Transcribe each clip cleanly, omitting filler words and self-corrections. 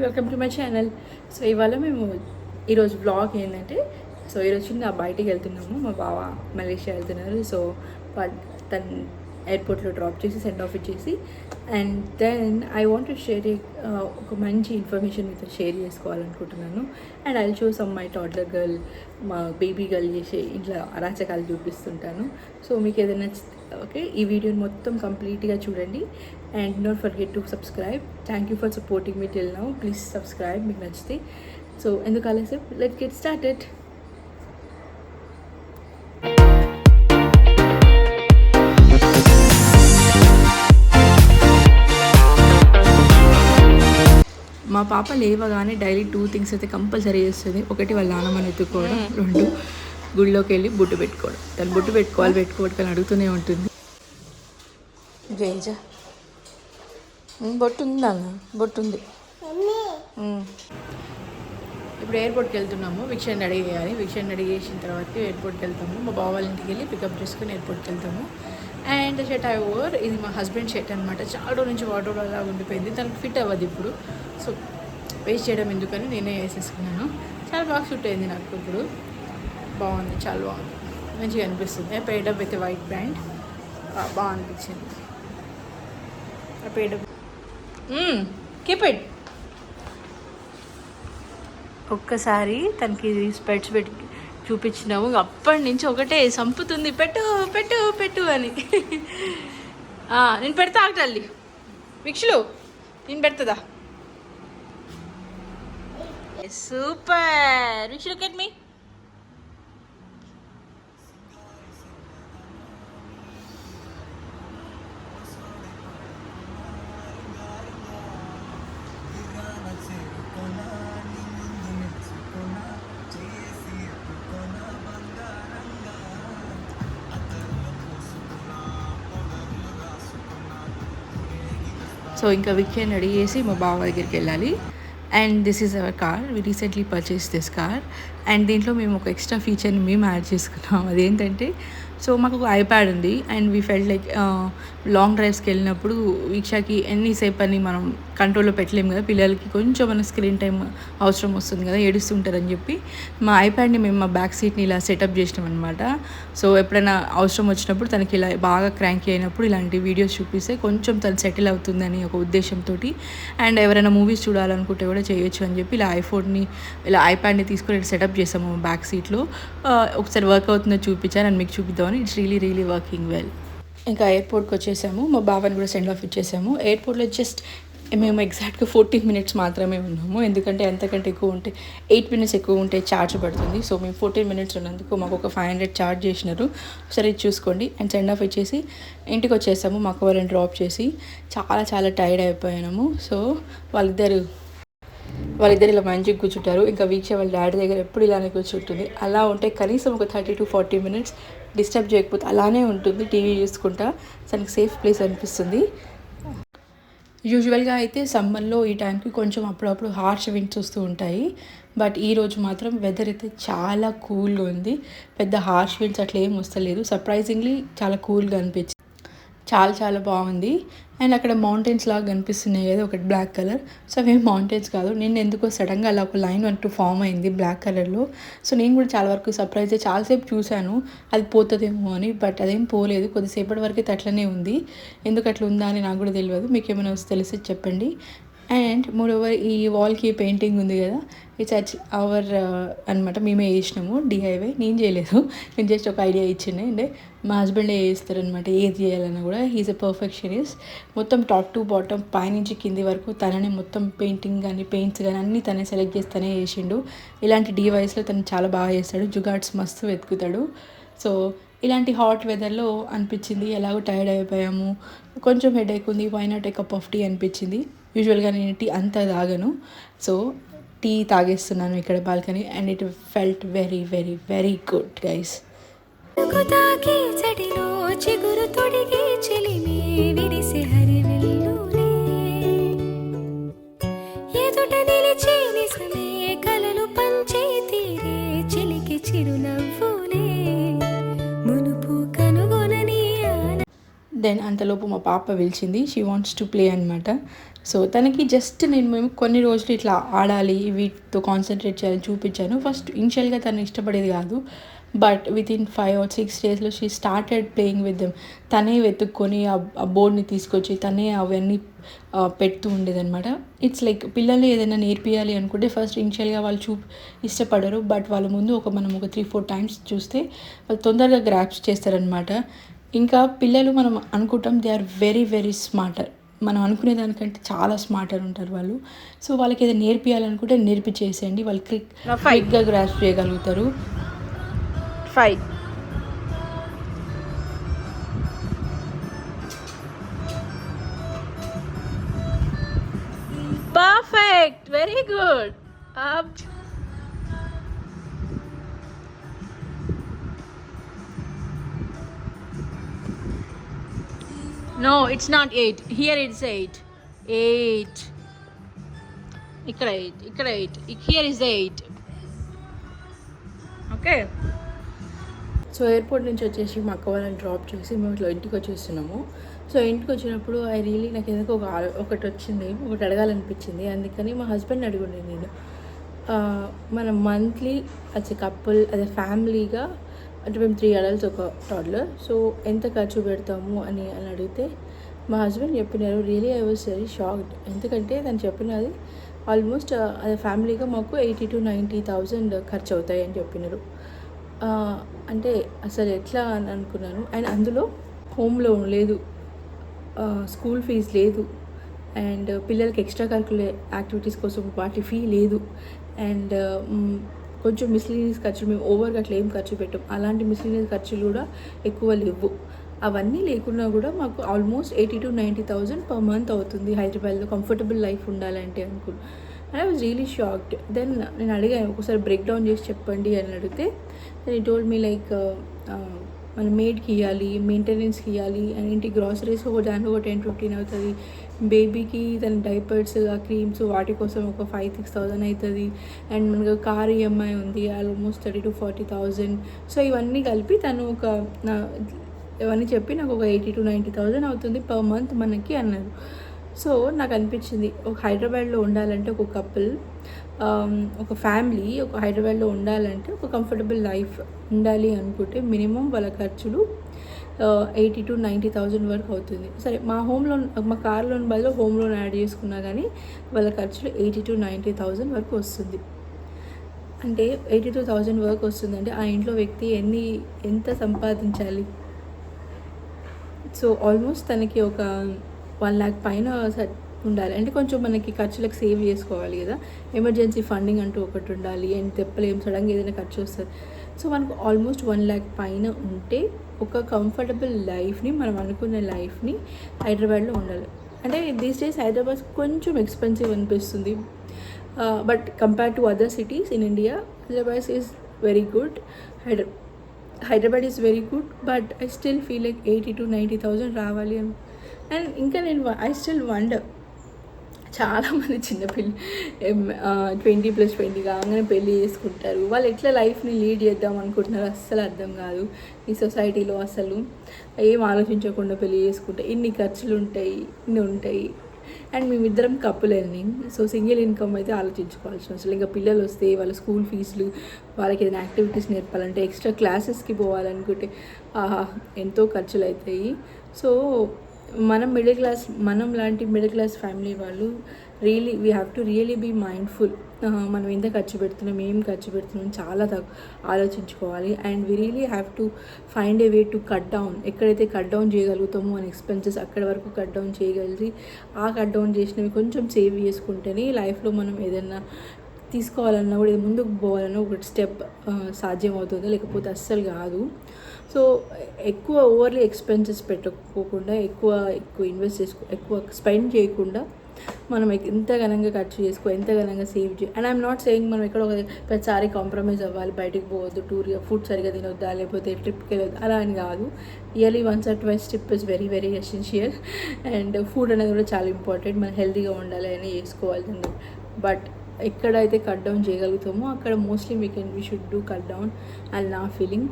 Welcome to my channel. So ఇవాళ మేము ఈరోజు బ్లాగ్ ఏంటంటే, సో ఈరోజు చిన్న బయటికి వెళ్తున్నాము. మా బావ మలేషియా వెళ్తున్నారు. సో తను ఎయిర్పోర్ట్లో డ్రాప్ చేసి సెండ్ ఆఫ్ ఇచ్చేసి, and then I want to share ఒక మంచి ఇన్ఫర్మేషన్ మీతో షేర్ చేసుకోవాలనుకుంటున్నాను. And I show some my toddler girl, మా బేబీ గర్ల్ చేసే ఇంట్లో అరాచకాలు చూపిస్తుంటాను. సో మీకు ఏదైనా ఓకే, ఈ వీడియోని మొత్తం కంప్లీట్గా చూడండి. And don't forget to subscribe. Thank you for supporting me till now. Please subscribe మీకు నచ్చితే. సో ఎందుకు ఆలస్యం, లెట్స్ గెట్ స్టార్టెడ్. మా పాప లేవగానే డైలీ 2 థింగ్స్ అయితే కంపల్సరీ చేస్తుంది. ఒకటి వాళ్ళ నాన్నమ్మని ఎత్తుకోవడం, 2 గుడిలోకి వెళ్ళి బొట్టు పెట్టుకోవడం. తను బొట్టు పెట్టుకోవడం అడుగుతూనే ఉంటుంది. జైజా బొట్టు ఉందా? బొట్టు ఉంది. ఇప్పుడు ఎయిర్పోర్ట్కి వెళ్తున్నాము. విక్షని రెడీ చేయాలి. విక్షని రెడీ చేసిన తర్వాత ఎయిర్పోర్ట్కి వెళ్తాము. మా బావ వాళ్ళ ఇంటికి వెళ్ళి పికప్ చేసుకుని ఎయిర్పోర్ట్కి వెళ్తాము. అండ్ షర్ట్ ఐ ఓవర్, ఇది మా హస్బెండ్ షర్ట్ అనమాట. చాలా రోజుల నుంచి వాటర్ అలా ఉండిపోయింది, తనకు ఫిట్ అవ్వదు ఇప్పుడు. సో వేస్ట్ చేయడం ఎందుకని నేనే వేసేసుకున్నాను. చాలా బాగా షూట్ అయింది నాకు. ఇప్పుడు బాగుంది, చాలా బాగుంది, మంచిగా అనిపిస్తుంది. పేడప్ విత్ వైట్ బ్రాండ్ బాగా అనిపించింది. Paid-up keep it. ఒక్కసారి తనకి స్పెట్స్ పెట్టి చూపించినాము. అప్పటి నుంచి ఒకటే సంపుతుంది, పెట్టు పెట్టు పెట్టు అని. నేను పెడతా ఆగటల్లి. విక్షులు నేను పెడతదా? సూపర్ విక్షులు, కెట్ మీ. సో ఇంకా వీకెండ్ రెడీ చేసి మా బావ దగ్గరికి వెళ్ళాలి. And this is our car. We recently purchase this car. And దీంట్లో మేము ఒక ఎక్స్ట్రా ఫీచర్ని మేము యాడ్ చేసుకున్నాం. అదేంటంటే, సో మాకు ఒక ఐప్యాడ్ ఉంది. And we felt like long డ్రైవ్స్కి వెళ్ళినప్పుడు వీక్షకి ఎన్నిసేపు అని మనం కంట్రోల్లో పెట్టలేము కదా, పిల్లలకి కొంచెం మన స్క్రీన్ టైం అవసరం వస్తుంది కదా, ఏడుస్తుంటారని చెప్పి మా ఐప్యాడ్ని మేము మా బ్యాక్ సీట్ని ఇలా సెటప్ చేసినాం అనమాట. సో ఎప్పుడైనా అవసరం వచ్చినప్పుడు తనకి ఇలా బాగా క్రాంకీ అయినప్పుడు ఇలాంటి వీడియోస్ చూపిస్తే కొంచెం తను సెటిల్ అవుతుందని ఒక ఉద్దేశంతో, అండ్ ఎవరైనా మూవీస్ చూడాలనుకుంటే కూడా చేయొచ్చు అని చెప్పి ఇలా ఐప్యాడ్ని తీసుకొని సెటప్ చేసాము బ్యాక్ సీట్లో. ఒకసారి వర్క్ అవుతుందో చూపించాను అండ్ మీకు చూపిద్దామని. It's really working well. ఇంకా ఎయిర్పోర్ట్కి వచ్చేసాము. మా బాబాని కూడా సెండ్ ఆఫ్ ఇచ్చేసాము. ఎయిర్పోర్ట్లో జస్ట్ మేము ఎగ్జాక్ట్గా 14 మినిట్స్ మాత్రమే ఉన్నాము. ఎందుకంటే ఎంతకంటే ఎక్కువ ఉంటే 8 మినిట్స్ ఎక్కువ ఉంటే ఛార్జ్ పడుతుంది. సో మేము 14 మినిట్స్ ఉన్నందుకు మాకు ఒక 500 ఛార్జ్ చేసినారు. సరే చూసుకోండి. అండ్ సెండ్ ఆఫ్ ఇచ్చేసి ఇంటికి వచ్చేసాము. మాకు వాళ్ళని డ్రాప్ చేసి చాలా టైర్డ్ అయిపోయాము. సో వాళ్ళిద్దరు ఇలా మంచిగా కూర్చుంటారు. ఇంకా వీక్ష వాళ్ళ డాడీ దగ్గర ఎప్పుడు ఇలానే కూర్చుంటుంది. అలా ఉంటే కనీసం ఒక 30 to 40 మినిట్స్ డిస్టర్బ్ చేయకపోతే అలానే ఉంటుంది టీవీ చూసుకుంటా. తనకి సేఫ్ ప్లేస్ అనిపిస్తుంది. యూజువల్గా అయితే సమ్మర్లో ఈ టైంకి కొంచెం అప్పుడప్పుడు హార్ష్ విండ్స్ వస్తూ ఉంటాయి. బట్ ఈరోజు మాత్రం వెదర్ అయితే చాలా కూల్గా ఉంది. పెద్ద హార్ష్ విండ్స్ అట్లా ఏం వస్తలేదు. సర్ప్రైజింగ్లీ చాలా కూల్గా అనిపించింది. చాలా బాగుంది. అండ్ అక్కడ మౌంటైన్స్ లాగా కనిపిస్తున్నాయి కదా, ఒకటి బ్లాక్ కలర్. సో అవేం మౌంటైన్స్ కాదు. నేను ఎందుకో సడన్గా అలా ఒక లైన్ అంటూ ఫామ్ అయింది బ్లాక్ కలర్లో. సో నేను కూడా చాలా వరకు సర్ప్రైజ్ అయ్యి చాలాసేపు చూశాను అది పోతుందేమో అని. బట్ అదేం పోలేదు, కొద్దిసేపటి వరకు అయితే అట్లనే ఉంది. ఎందుకు అట్లా ఉందా అని నాకు కూడా తెలియదు. మీకు ఏమైనా తెలిసి చెప్పండి. అండ్ మోరోవర్ ఈ వాల్కి పెయింటింగ్ ఉంది కదా, ఇట్స్ అవర్ అనమాట. మేమే వేసినాము, డిఐవై. నేను చేయలేదు, నేను జస్ట్ ఒక ఐడియా ఇచ్చిండే. అంటే మా హస్బెండే వేస్తారనమాట ఏది చేయాలన్నా కూడా. హీఈస్ ఎ పర్ఫెక్షనిస్ట్. మొత్తం టాప్ టు బాటమ్ పైనుంచి కింది వరకు తననే మొత్తం పెయింటింగ్ కానీ పెయింట్స్ కానీ అన్నీ తనే సెలెక్ట్ చేసి తనే చేసిండు. ఇలాంటి డివైస్లో తను చాలా బాగా చేస్తాడు. జుగాడ్స్ మస్తు వెతుకుతాడు. సో ఇలాంటి హాట్ వెదర్లో అనిపించింది, ఎలాగో టైర్డ్ అయిపోయాము, కొంచెం హెడేక్ ఉంది, why not a cup of tea అనిపించింది. యూజువల్గా నేను టీ అంతా తాగను. సో టీ తాగేస్తున్నాను ఇక్కడ balcony. And it felt very good guys. Then అంతలోపు మా పాప పిలిచింది. షీ వాంట్స్ టు ప్లే అనమాట. సో తనకి జస్ట్ మేము కొన్ని రోజులు ఇట్లా ఆడాలి, వీటితో కాన్సన్ట్రేట్ చేయాలని చూపించాను. ఫస్ట్ ఇనిషియల్గా తను ఇష్టపడేది కాదు, బట్ వితిన్ 5 or 6 daysలో she started playing with them. తనే వెతుక్కొని ఆ బోర్డ్ని తీసుకొచ్చి తనే అవన్నీ పెడుతూ ఉండేదన్నమాట. ఇట్స్ లైక్ పిల్లల్ని ఏదైనా నేర్పియాలి అనుకుంటే ఫస్ట్ ఇనిషియల్గా వాళ్ళు ఇష్టపడరు, బట్ వాళ్ళ ముందు మనం ఒక 3-4 times చూస్తే వాళ్ళు తొందరగా గ్రాప్స్ చేస్తారనమాట. ఇంకా పిల్లలు మనం అనుకుంటాం they are very very smarter, మనం అనుకునే దానికంటే చాలా స్మార్టర్ ఉంటారు వాళ్ళు. సో వాళ్ళకి ఏదైనా నేర్పియాలనుకుంటే నేర్పించేసేయండి, వాళ్ళు క్విక్గా గ్రాస్ప్ చేయగలుగుతారు. 5 Perfect, very good. Up. No, it's not 8. Here it's 8. 8. Ikkada 8. Ikkada 8. Here is 8. Okay. So airport నుంచి వచ్చేసి మా అక్క వాళ్ళని డ్రాప్ చేసి మేము ఇట్లా ఇంటికి వచ్చేస్తున్నాము. సో ఇంటికి వచ్చినప్పుడు నాకు ఎందుకు ఒకటి వచ్చింది, ఒకటి అడగాలనిపించింది. అందుకని మా హస్బెండ్ అడుగుండే నేను, మనం monthly as a couple as a ఫ్యామిలీగా, అంటే మేము 3 adults ఒక toddler, సో ఎంత ఖర్చు పెడతాము అని అడిగితే మా హస్బెండ్ చెప్పినారు. Really I was very shocked. ఎందుకంటే తను చెప్పినది ఆల్మోస్ట్ అదే ఫ్యామిలీగా మాకు 80,000 to 90,000 ఖర్చు అవుతాయి అని చెప్పినారు. అంటే అసలు ఎట్లా అని అనుకున్నాను. అండ్ అందులో హోమ్ లోన్ లేదు, స్కూల్ ఫీజు లేదు, అండ్ పిల్లలకి ఎక్స్ట్రా కరికులర్ యాక్టివిటీస్ కోసం వాటి ఫీ లేదు, అండ్ కొంచెం మిస్లీనియస్ ఖర్చులు మేము ఓవర్గా అట్లా ఏం ఖర్చు పెట్టాం, అలాంటి మిస్లీనియస్ ఖర్చులు కూడా ఎక్కువ లేవు. అవన్నీ లేకున్నా కూడా మాకు ఆల్మోస్ట్ 80,000 to 90,000 per month అవుతుంది హైదరాబాద్లో కంఫర్టబుల్ లైఫ్ ఉండాలంటే అనుకున్నాను. And I was really shocked. Then నేను అడిగాను, ఒకసారి బ్రేక్ డౌన్ చేసి చెప్పండి అని అడిగితే దెన్ ఈ టోల్డ్ మీ లైక్ మన మేడ్కి ఇవ్వాలి, మెయింటెనెన్స్కి ఇవ్వాలి, అండ్ ఇంటి గ్రాసరీస్ దానికి ఒక 10-15 అవుతుంది, బేబీకి తన డైపర్స్, ఆ క్రీమ్స్ వాటి కోసం ఒక 5-6,000 అవుతుంది, అండ్ మనకు కార్ ఈఎంఐ ఉంది ఆల్మోస్ట్ 30,000 to 40,000. సో ఇవన్నీ కలిపి తను ఇవన్నీ చెప్పి నాకు ఒక 80,000 to 90,000 అవుతుంది పర్ మంత్ మనకి అన్నారు. సో నాకు అనిపించింది, ఒక హైదరాబాద్లో ఉండాలంటే ఒక కపుల్, ఒక ఫ్యామిలీ ఒక హైదరాబాద్లో ఉండాలంటే ఒక కంఫర్టబుల్ లైఫ్ ఉండాలి అనుకుంటే మినిమం వాళ్ళ ఖర్చులు 80,000 to 90,000 వరకు అవుతుంది. సరే మా కార్ లోన్ బదులు హోమ్ లోన్ యాడ్ చేసుకున్నా కానీ వాళ్ళ ఖర్చులు 80,000 to 90,000 వరకు వస్తుంది. అంటే 82,000 వరకు వస్తుందంటే ఆ ఇంట్లో వ్యక్తి ఎంత సంపాదించాలి? సో ఆల్మోస్ట్ తనకి ఒక 1 lakh పైన ఉండాలి. అంటే కొంచెం మనకి ఖర్చులకు సేవ్ చేసుకోవాలి కదా, ఎమర్జెన్సీ ఫండింగ్ అంటూ ఒకటి ఉండాలి, అండ్ తెప్పలేం సడన్గా ఏదైనా ఖర్చు వస్తుంది. సో మనకు ఆల్మోస్ట్ 1 lakh పైన ఉంటే ఒక కంఫర్టబుల్ లైఫ్ని, మనం అనుకున్న లైఫ్ని హైదరాబాద్లో ఉండాలి. అంటే దీస్ డేస్ హైదరాబాద్ కొంచెం ఎక్స్పెన్సివ్ అనిపిస్తుంది, but compare to other cities in India Hyderabad is very good. Hyderabad is very good, but I still feel like 80,000 to 90,000 రావాలి అని. అండ్ ఇంకా ఐ స్టిల్ వండర్, చాలామంది చిన్నపిల్ల 20+20 కాగానే పెళ్ళి చేసుకుంటారు. వాళ్ళు ఎట్లా లైఫ్ని లీడ్ చేద్దాం అనుకుంటున్నారు అస్సలు అర్థం కాదు. ఈ సొసైటీలో అసలు ఏం ఆలోచించకుండా పెళ్ళి చేసుకుంటే ఇన్ని ఖర్చులు ఉంటాయి. అండ్ మేమిద్దరం couple earning, so single income అయితే ఆలోచించుకోవాల్సిన అవసరం. ఇంకా పిల్లలు వస్తే వాళ్ళ స్కూల్ ఫీజులు, వాళ్ళకి ఏదైనా యాక్టివిటీస్ నేర్పాలంటే, ఎక్స్ట్రా క్లాసెస్కి పోవాలనుకుంటే ఎంతో ఖర్చులు అవుతాయి. సో మనం లాంటి మిడిల్ క్లాస్ ఫ్యామిలీ వాళ్ళు we have to really be mindful. మనం ఎంత ఖర్చు పెడుతున్నాం, ఏం ఖర్చు పెడుతున్నాం చాలా ఆలోచించుకోవాలి. And we really have to find a way to cut down. ఎక్కడైతే కట్ డౌన్ చేయగలుగుతామో అని ఎక్స్పెన్సెస్ అక్కడి వరకు కట్ డౌన్ చేయగలిగి, ఆ కట్ డౌన్ చేసినవి కొంచెం సేవ్ చేసుకుంటేనే లైఫ్లో మనం ఏదైనా తీసుకోవాలన్నా కూడా, ముందుకు పోవాలన్నా ఒక స్టెప్ సాధ్యం అవుతుంది, లేకపోతే అస్సలు కాదు. సో ఎక్కువ ఓవర్లీ ఎక్స్పెన్సెస్ పెట్టుకోకుండా, ఎక్కువ ఇన్వెస్ట్ ఎక్కువ స్పెండ్ చేయకుండా, మనం ఎంత ఘనంగా ఖర్చు ఎంత ఘనంగా save and I'm not saying మనం ఎక్కడో ప్రతిసారి కాంప్రమైజ్ అవ్వాలి, బయటకు పోవద్దు, ఫుడ్ సరిగా తినొద్దా, లేకపోతే ట్రిప్కి వెళ్ళొద్దు, అలా అని కాదు. Yearly once or twice trip is very very essential. And food అనేది కూడా చాలా ఇంపార్టెంట్, మనం హెల్తీగా ఉండాలి అని చేసుకోవాలి. బట్ ఎక్కడైతే కట్ డౌన్ చేయగలుగుతామో అక్కడ mostly we should do cut down and నా ఫీలింగ్.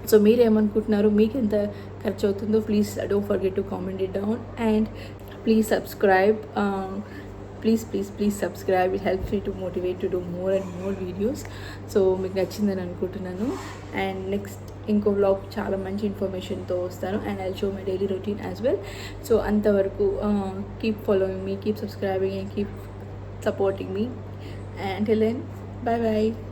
సో మీరు ఏమనుకుంటున్నారు, మీకు ఎంత ఖర్చు అవుతుందో please don't forget to comment it down. And please subscribe. Please subscribe. It helps me to motivate to do more and more videos. So మీకు నచ్చిందని అనుకుంటున్నాను. అండ్ నెక్స్ట్ ఇంకో వ్లాగ్ చాలా మంచి ఇన్ఫర్మేషన్తో వస్తాను. And I'll show my daily routine as well. So అంతవరకు keep following me, keep subscribing and keep supporting me. And until then, bye bye.